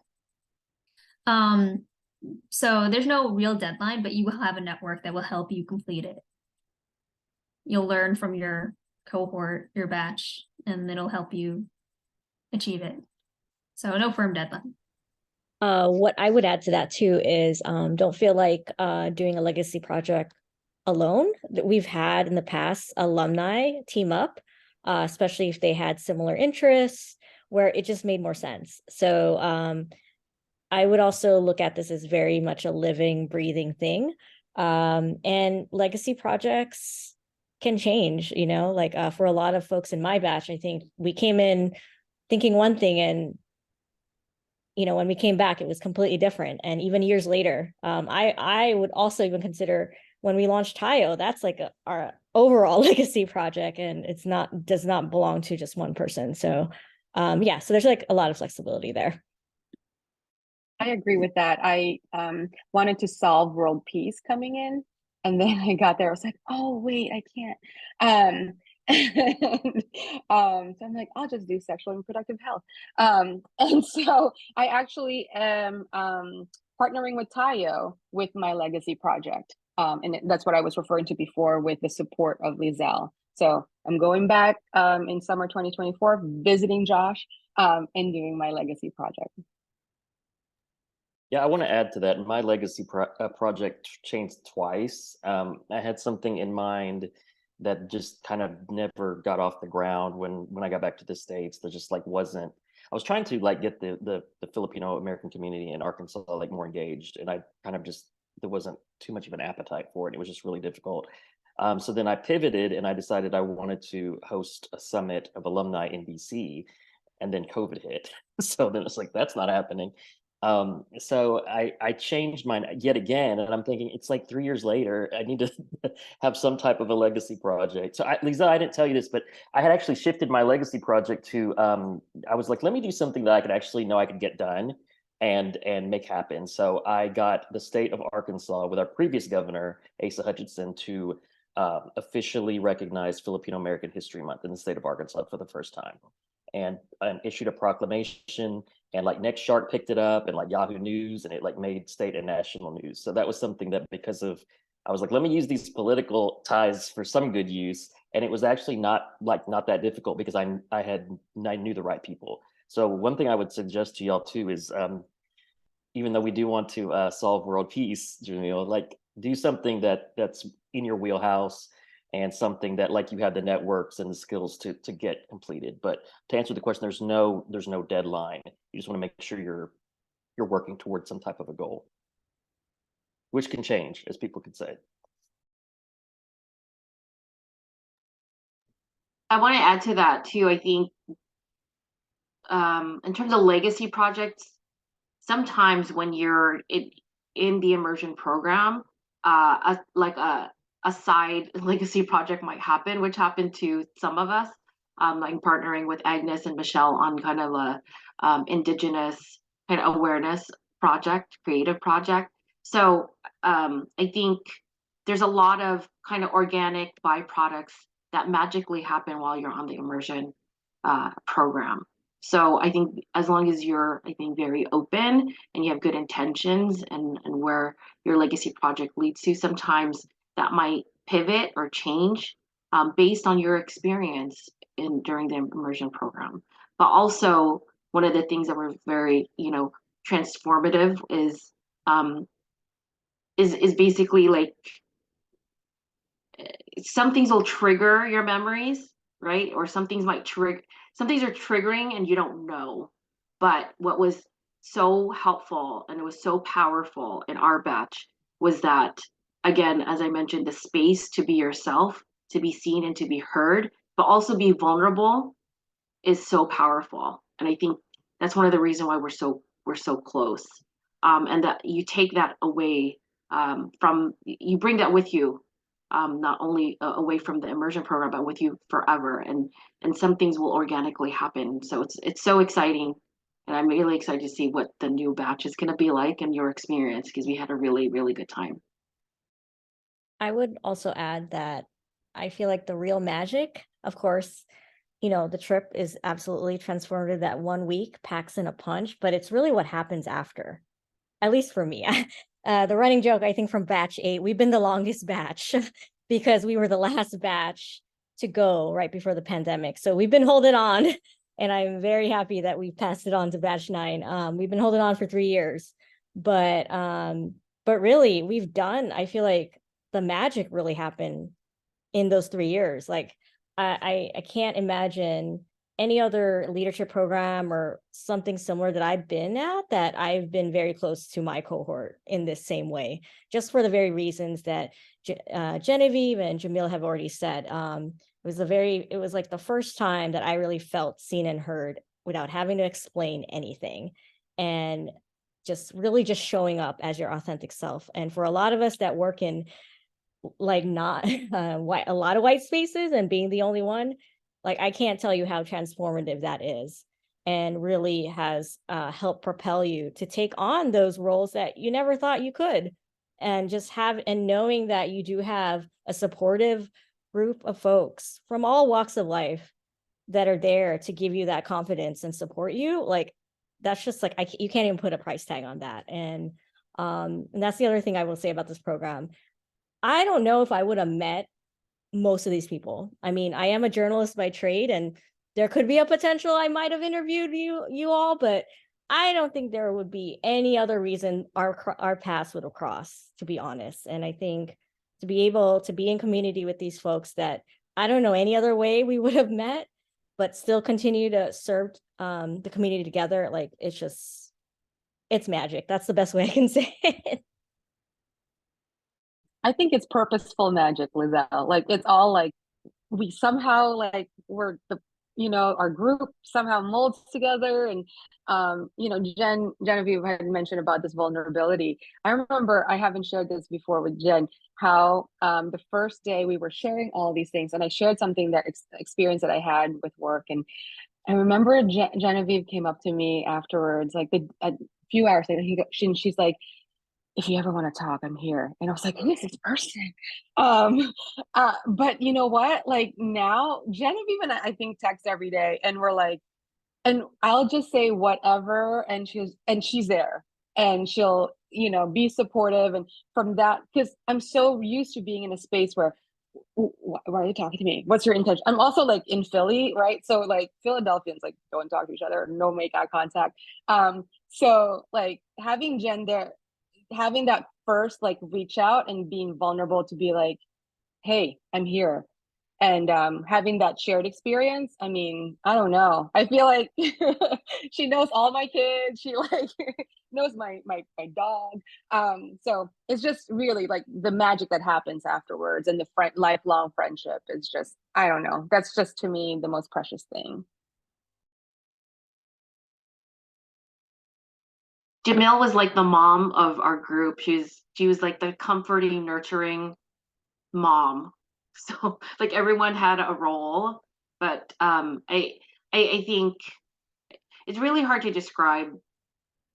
So there's no real deadline, but you will have a network that will help you complete it. You'll learn from your cohort, your batch, and it'll help you achieve it. So no firm deadline. What I would add to that too is don't feel like doing a legacy project alone. That we've had in the past alumni team up, especially if they had similar interests, where it just made more sense. So I would also look at this as very much a living, breathing thing. And legacy projects can change, like for a lot of folks in my batch, I think we came in thinking one thing, and when we came back, it was completely different. And even years later, I would also even consider when we launched Tayo, that's like our overall legacy project, and does not belong to just one person. So yeah, so there's like a lot of flexibility there. I agree with that. I wanted to solve world peace coming in, and then I got there. I was like, oh wait, I can't. So I'm like, I'll just do sexual and reproductive health. And so I actually am partnering with Tayo with my legacy project. And that's what I was referring to before with the support of Lizelle. So I'm going back in summer 2024, visiting Josh and doing my legacy project. Yeah, I want to add to that. My legacy project changed twice. I had something in mind that just kind of never got off the ground when I got back to the States. There just wasn't. I was trying to get the Filipino American community in Arkansas more engaged, and I kind of just, there wasn't too much of an appetite for it. It was just really difficult. So then I pivoted and I decided I wanted to host a summit of alumni in DC. and then COVID hit. So then it's like, that's not happening. So I changed mine yet again, and I'm thinking it's like 3 years later, I need to have some type of a legacy project. So Lisa, I didn't tell you this, but I had actually shifted my legacy project to, I was like, let me do something that I could actually know I could get done and make happen. So I got the state of Arkansas with our previous governor, Asa Hutchinson, to officially recognize Filipino American History Month in the state of Arkansas for the first time, and issued a proclamation, and like Next Shark picked it up, and like Yahoo News, and it like made state and national news. So that was something that, because of, I was like, let me use these political ties for some good use. And it was actually not that difficult, because I knew the right people. So one thing I would suggest to y'all too is, even though we do want to solve world peace, Jamil, like do something that's in your wheelhouse, and something that like you have the networks and the skills to get completed. But to answer the question, there's no deadline. You just want to make sure you're working towards some type of a goal, which can change, as people could say. I want to add to that too. I think in terms of legacy projects, sometimes when you're in the immersion program, a side legacy project might happen, which happened to some of us. Like partnering with Agnes and Michelle on kind of a indigenous kind of awareness project, creative project. So I think there's a lot of kind of organic byproducts that magically happen while you're on the immersion program. So I think as long as you're, I think, very open and you have good intentions, and where your legacy project leads to, sometimes that might pivot or change based on your experience during the immersion program. But also, one of the things that were very, transformative is basically like some things will trigger your memories, right? Or some things might trigger, some things are triggering and you don't know. But what was so helpful and it was so powerful in our batch was that, again, as I mentioned, the space to be yourself, to be seen and to be heard, but also be vulnerable is so powerful. And I think that's one of the reasons why we're so close. And that you take that away you bring that with you, not only away from the immersion program, but with you forever. And some things will organically happen. So it's so exciting. And I'm really excited to see what the new batch is going to be like and your experience, because we had a really, really good time. I would also add that I feel like the real magic, of course, the trip is absolutely transformative. That 1 week packs in a punch, but it's really what happens after, at least for me. The running joke, I think, from batch 8, we've been the longest batch because we were the last batch to go right before the pandemic. So we've been holding on, and I'm very happy that we passed it on to batch 9. We've been holding on for 3 years, but really we've done, I feel like the magic really happened in those 3 years. Like I can't imagine any other leadership program or something similar that I've been at that I've been very close to my cohort in this same way, just for the very reasons that Genevieve and Jamil have already said. It was like the first time that I really felt seen and heard without having to explain anything, and just really just showing up as your authentic self. And for a lot of us that work in like not a lot of white spaces and being the only one, like I can't tell you how transformative that is, and really has helped propel you to take on those roles that you never thought you could, and just knowing that you do have a supportive group of folks from all walks of life that are there to give you that confidence and support you. Like that's just like you can't even put a price tag on that. And that's the other thing I will say about this program. I don't know if I would have met most of these people. I mean, I am a journalist by trade, and there could be a potential I might have interviewed you all, but I don't think there would be any other reason our paths would have crossed, to be honest. And I think to be able to be in community with these folks that I don't know any other way we would have met, but still continue to serve the community together, like it's magic. That's the best way I can say it. I think it's purposeful magic, Lizelle. Like it's all like we somehow like we're the our group somehow molds together. And Genevieve had mentioned about this vulnerability. I remember, I haven't shared this before with Jen, how the first day we were sharing all these things, and I shared something that experience that I had with work. And I remember Genevieve came up to me afterwards, like a few hours later, she's like, if you ever want to talk, I'm here. And I was like, who is this person? But you know what? Like now, Genevieve and I think text every day, and we're like, and I'll just say whatever, and she's there, and she'll, be supportive. And from that, because I'm so used to being in a space where, why are you talking to me? What's your intention? I'm also like in Philly, right? So like Philadelphians like don't talk to each other, no make eye contact. So like having Jen there, having that first like reach out and being vulnerable to be like, hey, I'm here. And having that shared experience, I mean, I don't know, I feel like she knows all my kids, she like knows my dog. So it's just really like the magic that happens afterwards, and the lifelong friendship is just, I don't know, that's just to me the most precious thing. Jamil was like the mom of our group. She was like the comforting, nurturing mom. So like everyone had a role, but I think it's really hard to describe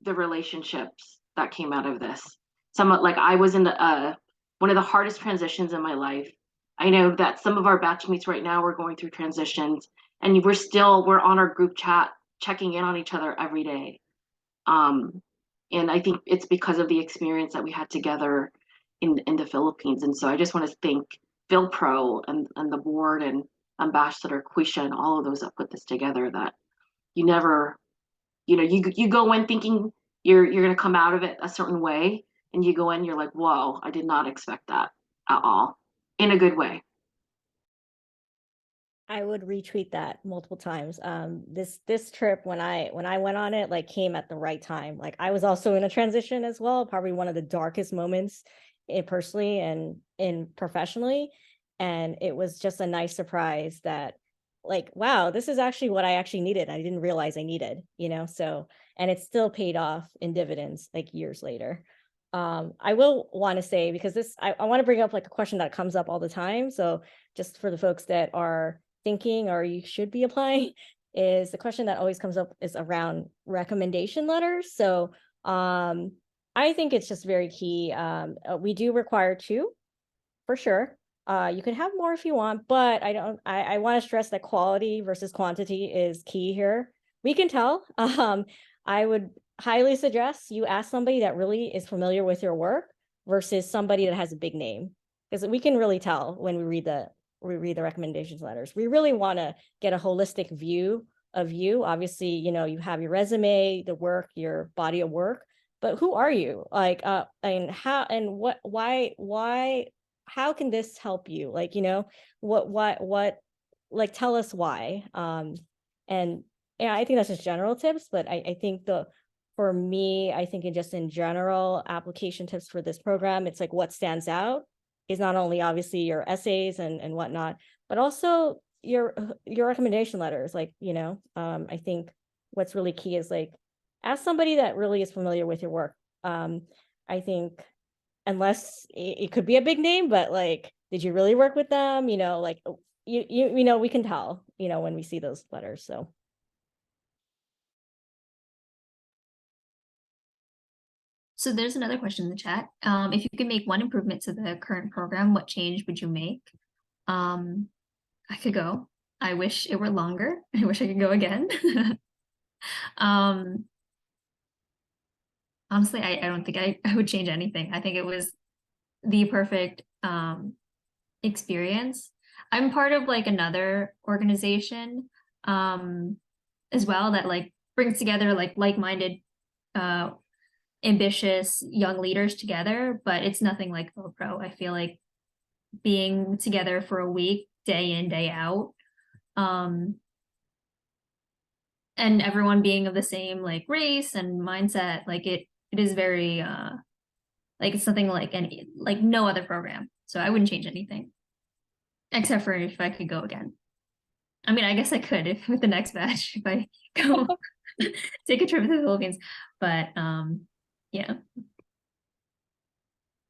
the relationships that came out of this. Somewhat like I was in one of the hardest transitions in my life. I know that some of our batchmates right now are going through transitions, and we're on our group chat checking in on each other every day. And I think it's because of the experience that we had together in the Philippines. And so I just want to thank PhilPro and the board and Ambassador Quisha and all of those that put this together, that you never, you go in thinking you're going to come out of it a certain way, and you go in, you're like, whoa, I did not expect that at all, in a good way. I would retweet that multiple times. This trip, when I went on it, like came at the right time. Like I was also in a transition as well, probably one of the darkest moments personally and in professionally. And it was just a nice surprise that like, wow, this is actually what I actually needed. I didn't realize I needed, so, and it still paid off in dividends like years later. I will want to say, because I want to bring up like a question that comes up all the time. So just for the folks that are thinking or you should be applying, is the question that always comes up is around recommendation letters. So I think it's just very key. We do require 2 for sure. You can have more if you want, but I want to stress that quality versus quantity is key here. We can tell. I would highly suggest you ask somebody that really is familiar with your work versus somebody that has a big name, because we can really tell when we read the recommendations letters. We really want to get a holistic view of you. Obviously, you have your resume, the work, your body of work, but who are you? Like, and how, and what, why, how can this help you? Like, what, like, tell us why. And yeah, I think that's just general tips, but I think for me, I think in general application tips for this program, it's like what stands out is not only obviously your essays and whatnot, but also your recommendation letters. Like, I think what's really key is like, ask somebody that really is familiar with your work. I think unless it could be a big name, but like, did you really work with them? Like, we can tell, when we see those letters. So. So there's another question in the chat. If you could make one improvement to the current program, what change would you make? I could go. I wish it were longer. I wish I could go again. Honestly, I don't think I would change anything. I think it was the perfect experience. I'm part of like another organization as well that like brings together like-minded ambitious young leaders together, but it's nothing like PhilPro. I feel like being together for a week, day in, day out, and everyone being of the same like race and mindset, like it is very like it's something like no other program. So I wouldn't change anything except for if I could go again. I mean, I guess I could if with the next batch if I go take a trip to the Philippines. But yeah.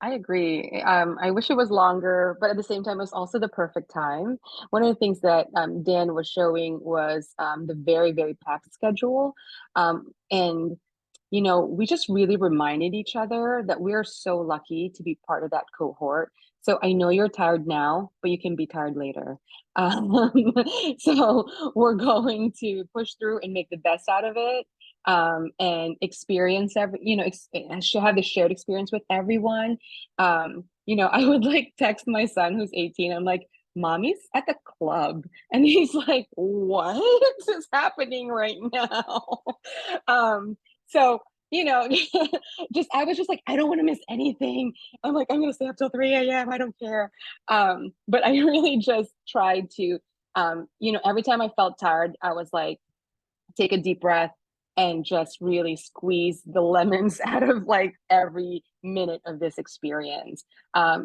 I agree. I wish it was longer, but at the same time, it was also the perfect time. One of the things that Dan was showing was the very, very packed schedule. And, you know, we just really reminded each other that we are so lucky to be part of that cohort. So I know you're tired now, but you can be tired later. Um, so we're going to push through and make the best out of it, and experience every, you know, have the shared experience with everyone. You know, I would like text my son who's 18. I'm like, mommy's at the club. And he's like, what is happening right now? So, you know, just I was just like, I don't want to miss anything. I'm like, I'm gonna stay up till 3 a.m. I don't care. But I really just tried to, you know, every time I felt tired, I was like, take a deep breath and just really squeeze the lemons out of like every minute of this experience.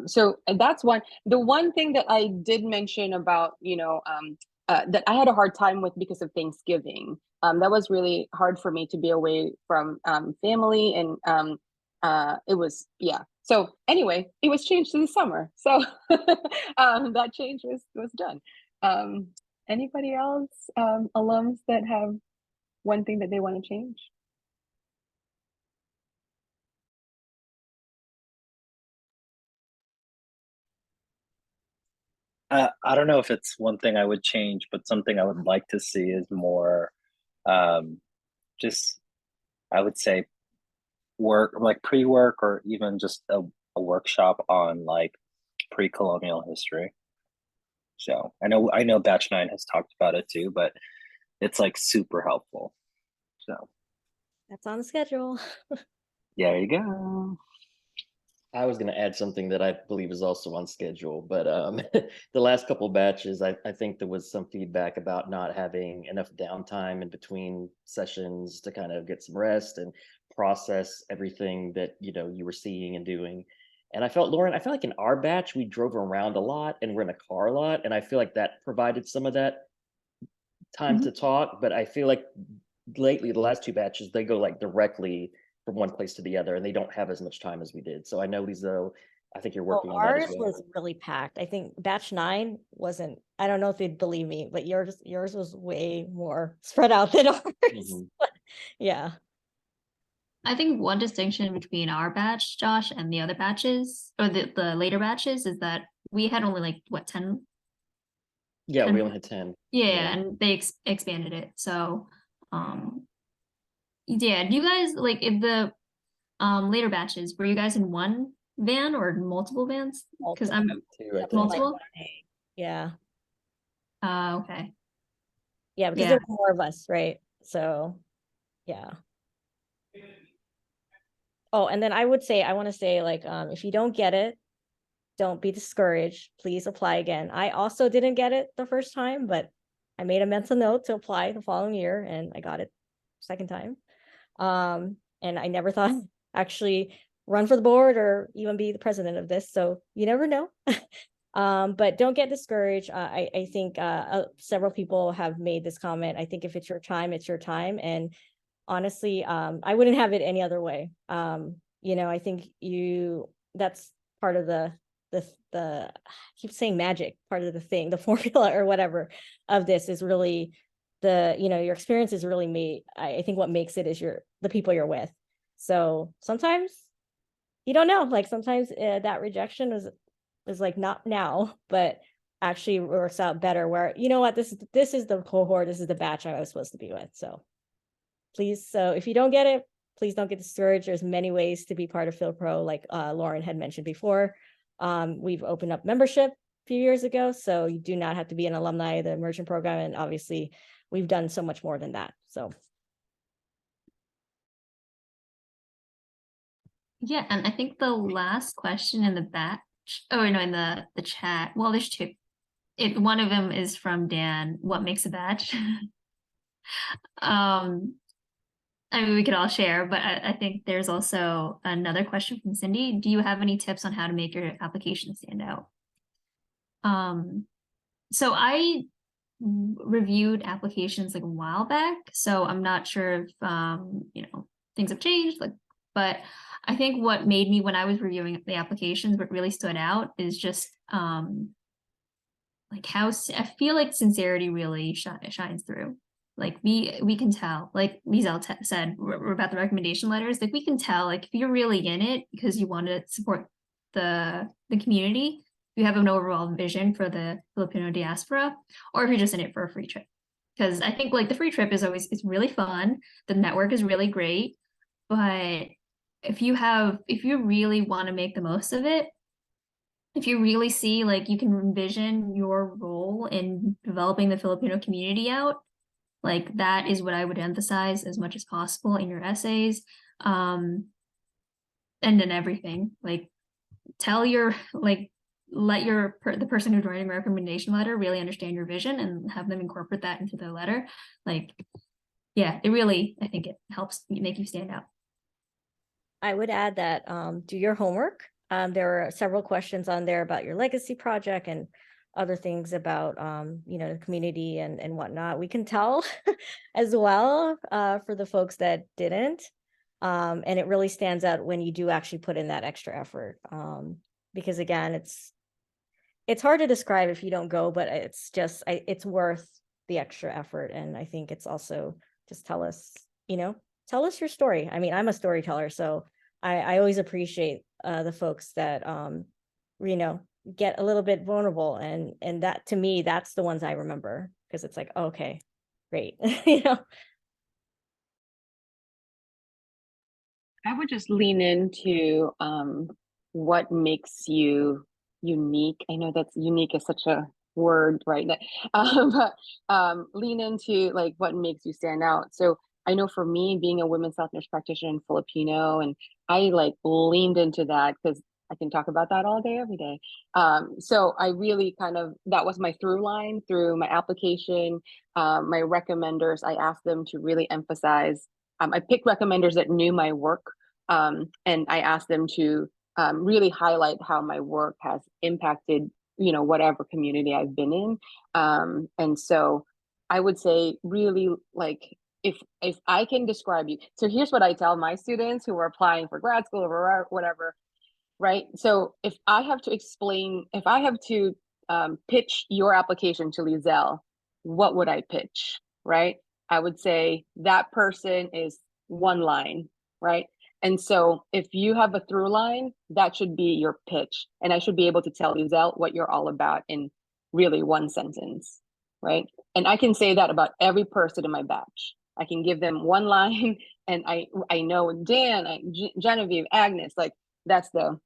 So and that's one. The one thing that I did mention about, you know, that I had a hard time with because of Thanksgiving. That was really hard for me to be away from family, and it was, yeah. So anyway, it was changed to the summer. So that change was done. Anybody else, alums that have one thing that they want to change? I don't know if it's one thing I would change, but something I would like to see is more, um, just I would say work, like pre-work, or even just a workshop on like pre-colonial history. So I know Batch 9 has talked about it too, but it's like super helpful. So That's on the schedule. there you go. I was going to add something that I believe is also on schedule, but the last couple batches, I think there was some feedback about not having enough downtime in between sessions to kind of get some rest and process everything that, you know, you were seeing and doing. And I felt, Lauren, I felt like in our batch, we drove around a lot and we're in a car a lot. And I feel like that provided some of that time to talk, but I feel like lately, the last two batches, they go like directly from one place to the other, and they don't have as much time as we did. So I know, Lizzo, I think you're working on that as Ours well. was really packed. I think batch 9 wasn't, I don't know if you'd believe me, but yours was way more spread out than ours. Mhm. Yeah. I think one distinction between our batch, Josh, and the other batches, or the later batches, is that we had only like what 10. Yeah, 10? we only had 10. Yeah, and they expanded it. So, yeah. Do you guys like if the later batches, were you guys in one van or multiple vans? Because I'm Two, I think. multiple. Yeah. Okay. Yeah, because Yeah. there were more of us, right? So, yeah. Oh, and then I want to say, like, if you don't get it, don't be discouraged. Please apply again. I also didn't get it the first time, but I made a mental note to apply the following year, and I got it second time. And I never thought actually run for the board or even be the president of this. So you never know. But don't get discouraged. I think several people have made this comment. I think if it's your time, it's your time. And honestly, I wouldn't have it any other way. You know, I think that's part of the I keep saying magic, part of the thing, the formula or whatever of this is really your experience is really made. I think what makes it is the people you're with. So sometimes you don't know, like sometimes that rejection is like not now, but actually works out better where, you know what, this is the cohort, this is the batch I was supposed to be with. So please, so if you don't get it, please don't get discouraged. There's many ways to be part of PhilPro, like Lauren had mentioned before. We've opened up membership a few years ago, so you do not have to be an alumni of the Immersion program, and obviously we've done so much more than that. So Yeah, and I think the last question in the batch, oh no, in the chat. Well, there's two. One of them is from Dan. What makes a batch? I mean, we could all share, but I think there's also another question from Cindy. Do you have any tips on how to make your application stand out? So I reviewed applications like a while back, so I'm not sure if you know, things have changed. Like, but I think what made me, when I was reviewing the applications, what really stood out is just like how I feel like sincerity really shines through. Like we can tell, like Liesel said about the recommendation letters, like we can tell, like if you're really in it because you want to support the community, you have an overall vision for the Filipino diaspora, or if you're just in it for a free trip. Because I think like the free trip is always, it's really fun. The network is really great, but if you really want to make the most of it, if you really see like you can envision your role in developing the Filipino community out, like that is what I would emphasize as much as possible in your essays, and in everything. Like tell your, like let the person who's writing a recommendation letter really understand your vision and have them incorporate that into their letter. Like, yeah, it really, I think it helps make you stand out. I would add that do your homework. There are several questions on there about your legacy project and other things about you know, the community and whatnot. We can tell as well for the folks that didn't. And it really stands out when you do actually put in that extra effort. Because again, it's hard to describe if you don't go, but it's just it's worth the extra effort. And I think it's also just tell us, you know, tell us your story. I mean, I'm a storyteller, so I always appreciate the folks that you know, get a little bit vulnerable, and that, to me, that's the ones I remember, because it's like, oh, okay, great. You know. I would just lean into what makes you unique. I know that's unique is such a word, right? But lean into like what makes you stand out. So I know for me, being a women's health nurse practitioner in Filipino, and I like leaned into that because I can talk about that all day, every day. So I really kind of, that was my through line through my application, my recommenders. I asked them to really emphasize. I picked recommenders that knew my work, and I asked them to really highlight how my work has impacted, you know, whatever community I've been in. And so I would say really, like, if I can describe you. So here's what I tell my students who are applying for grad school or whatever, right? So if I have to explain, if I have to pitch your application to Liesel, what would I pitch, right? I would say that person is one line, right? And so if you have a through line, that should be your pitch. And I should be able to tell Liesel what you're all about in really one sentence, right? And I can say that about every person in my batch. I can give them one line, and I know Dan, Genevieve, Agnes, like that's the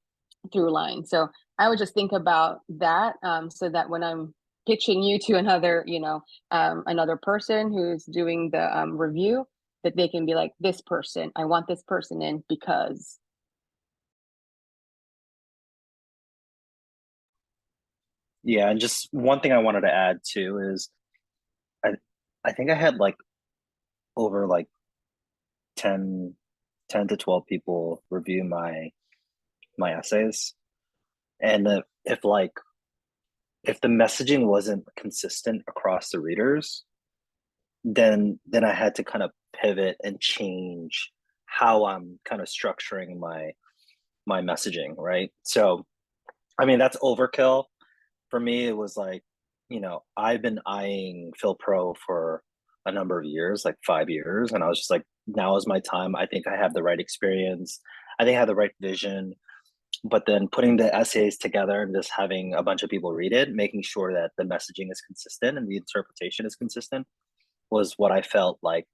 through line. So I would just think about that, so that when I'm pitching you to another, you know, another person who's doing the review, that they can be like, this person, I want this person in because. Yeah, and just one thing I wanted to add too is I think I had like over like 10 to 12 people review my essays. And if the messaging wasn't consistent across the readers, then I had to kind of pivot and change how I'm kind of structuring my messaging, right? So I mean, that's overkill. For me, it was like, you know, I've been eyeing PhilPro for a number of years, like 5 years, and I was just like, now is my time. I think I have the right experience. I think I have the right vision. But then putting the essays together and just having a bunch of people read it, making sure that the messaging is consistent and the interpretation is consistent, was what I felt like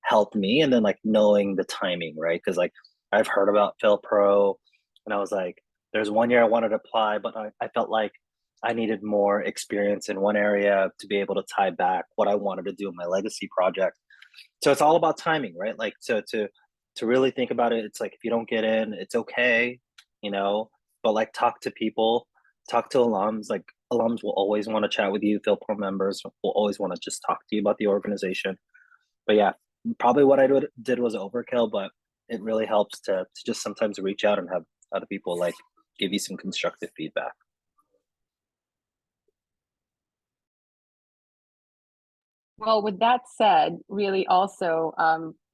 helped me. And then like knowing the timing, right? Because like I've heard about PhilPro, and I was like, there's one year I wanted to apply, but I felt like I needed more experience in one area to be able to tie back what I wanted to do in my legacy project. So it's all about timing, right? Like, so to really think about it, it's like, if you don't get in, it's okay, you know, but like talk to people, talk to alums. Like alums will always want to chat with you. PhilPro members will always want to just talk to you about the organization. But yeah, probably what I did was overkill, but it really helps to just sometimes reach out and have other people like give you some constructive feedback. Well, with that said, really also,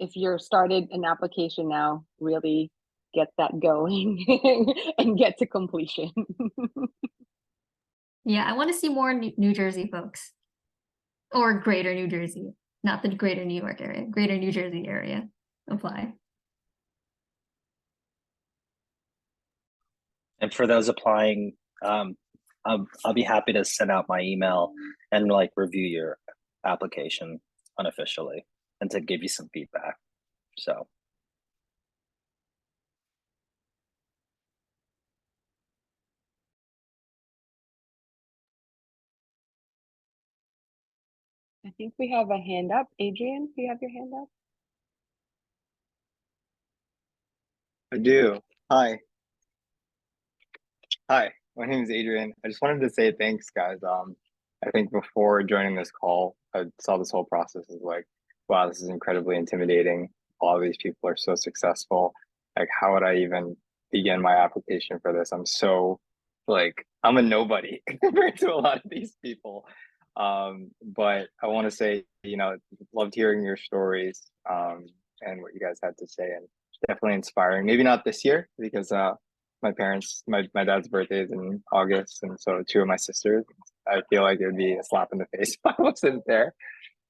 if you're started an application now, really get that going and get to completion. Yeah, I want to see more New Jersey folks or greater New Jersey, not the greater New York area, greater New Jersey area apply. And for those applying, I'll be happy to send out my email and like review your application unofficially and to give you some feedback. So. I think we have a hand up. Adrian, do you have your hand up? I do. Hi. Hi, my name is Adrian. I just wanted to say thanks, guys. I think before joining this call, I saw this whole process as like, wow, this is incredibly intimidating. All of these people are so successful. Like, how would I even begin my application for this? I'm so like, I'm a nobody compared to a lot of these people. But I want to say, loved hearing your stories, and what you guys had to say, and definitely inspiring. Maybe not this year because my dad's birthday is in August, and so two of my sisters. I feel like it would be a slap in the face if I wasn't there.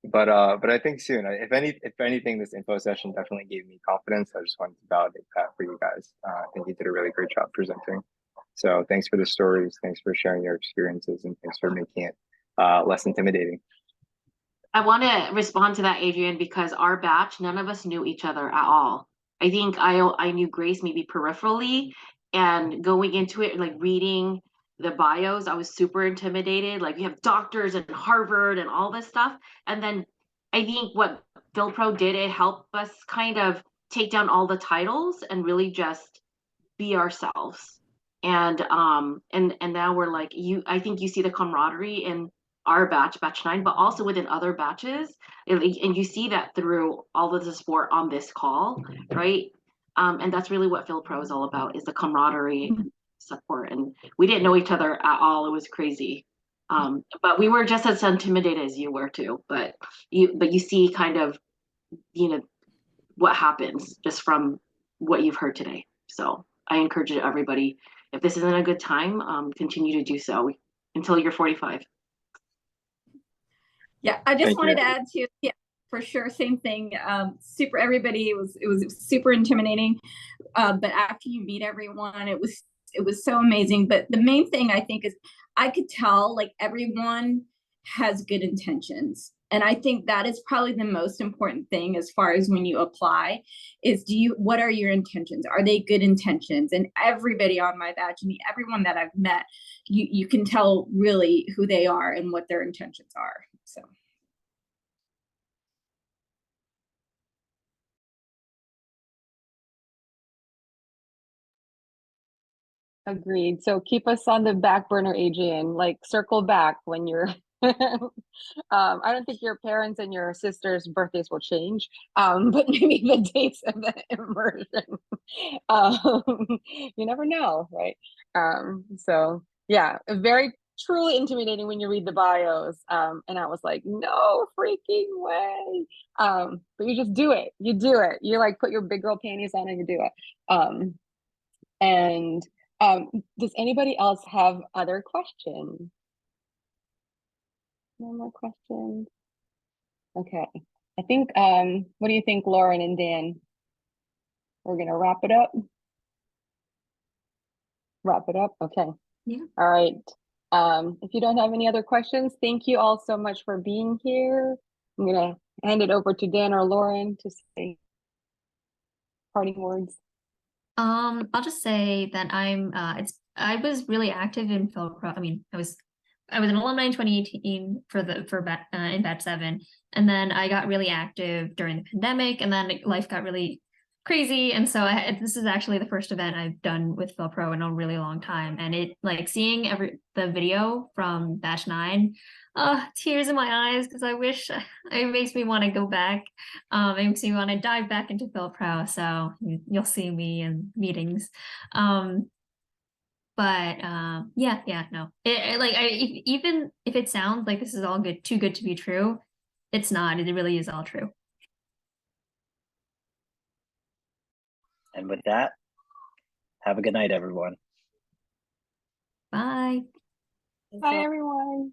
But I think soon. If anything, this info session definitely gave me confidence. I just wanted to validate that for you guys. I think you did a really great job presenting. So thanks for the stories. Thanks for sharing your experiences, and thanks for making it less intimidating. I want to respond to that, Adrian, because our batch, none of us knew each other at all. I think I knew Grace maybe peripherally, and going into it, like reading the bios, I was super intimidated. Like, you have doctors and Harvard and all this stuff. And then I think what PhilPro did, it helped us kind of take down all the titles and really just be ourselves. And now we're like, I think you see the camaraderie in our batch 9, but also within other batches. And you see that through all of the support on this call, right? And that's really what PhilPro is all about, is the camaraderie and support. And we didn't know each other at all. It was crazy. But we were just as intimidated as you were too. But you see kind of, what happens just from what you've heard today. So I encourage everybody, if this isn't a good time, continue to do so until you're 45. Yeah, I just wanted to add to, yeah, for sure, same thing. Super, everybody, it was super intimidating, but after you meet everyone, it was so amazing. But the main thing I think is I could tell like everyone has good intentions. And I think that is probably the most important thing as far as when you apply is what are your intentions? Are they good intentions? And everybody on my batch, and everyone that I've met, you can tell really who they are and what their intentions are. So. Agreed. So keep us on the back burner, Adrian, like circle back when you're I don't think your parents and your sisters' birthdays will change, but maybe the dates of the immersion. You never know, right? So yeah, very truly intimidating when you read the bios. And I was like, no freaking way. But you just do it. You do it. You like put your big girl panties on and you do it. And does anybody else have other questions? No more questions. Okay. I think, what do you think, Lauren and Dan? We're gonna wrap it up. Wrap it up. Okay. Yeah. All right. If you don't have any other questions, thank you all so much for being here. I'm gonna hand it over to Dan or Lauren to say parting words. I'll just say that I was really active in PhilPro. I mean, I was an alumni in 2018 in batch 7, and then I got really active during the pandemic, and then life got really crazy, and so this is actually the first event I've done with PhilPro in a really long time, and it like seeing the video from batch 9, tears in my eyes because I wish it makes me want to go back. It makes me want to dive back into PhilPro. So you'll see me in meetings. But yeah, no. Even if it sounds like this is all too good to be true, it's not. It really is all true. And with that, have a good night, everyone. Bye. Bye, everyone.